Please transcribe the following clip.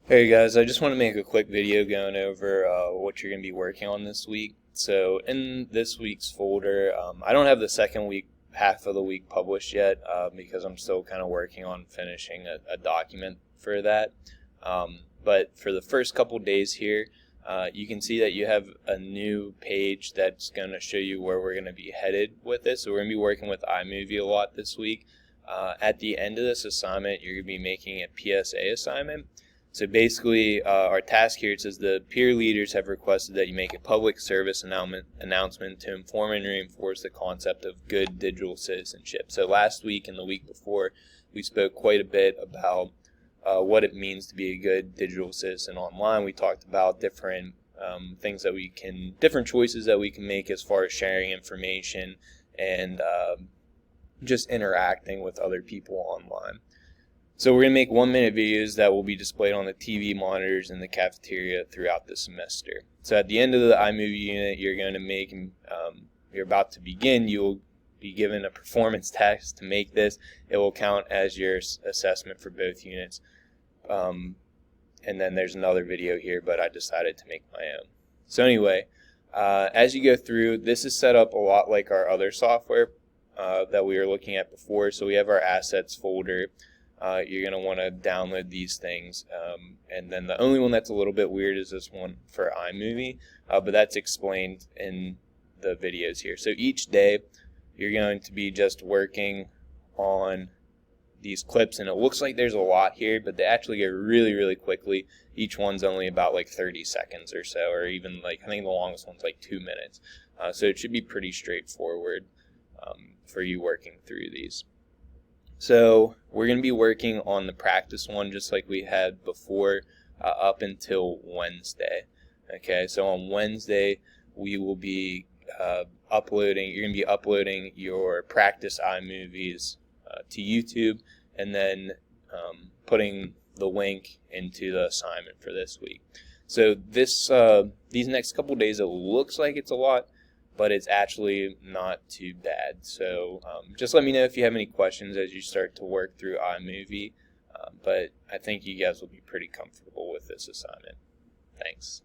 Hey guys, I just want to make a quick video going over what you're going to be working on this week. So in this week's folder, I don't have the second week, half of the week published yet because I'm still kind of working on finishing a document for that. But for the first couple days here, you can see that you have a new page that's going to show you where we're going to be headed with this. So we're going to be working with iMovie a lot this week. At the end of this assignment, you're going to be making a PSA assignment. So basically, our task here, it says the peer leaders have requested that you make a public service announcement to inform and reinforce the concept of good digital citizenship. So last week and the week before, we spoke quite a bit about what it means to be a good digital citizen online. We talked about different things that different choices that we can make as far as sharing information and just interacting with other people online. So we're going to make 1-minute videos that will be displayed on the TV monitors in the cafeteria throughout the semester. So at the end of the iMovie unit you're going to make, you're about to begin, you will be given a performance test to make this. It will count as your assessment for both units. And then there's another video here, but I decided to make my own. So anyway, as you go through, this is set up a lot like our other software that we were looking at before. So we have our assets folder. You're going to want to download these things, and then the only one that's a little bit weird is this one for iMovie, but that's explained in the videos here. So each day you're going to be just working on these clips, and it looks like there's a lot here, but they actually go really quickly. Each one's only about like 30 seconds or so, or even like, I think the longest one's like 2 minutes. So it should be pretty straightforward for you working through these. So we're going to be working on the practice one just like we had before up until Wednesday. Okay, so on Wednesday we will be you're going to be uploading your practice iMovies to YouTube, and then putting the link into the assignment for this week. So these next couple days, it looks like it's a lot, but it's actually not too bad. So just let me know if you have any questions as you start to work through iMovie, but I think you guys will be pretty comfortable with this assignment. Thanks.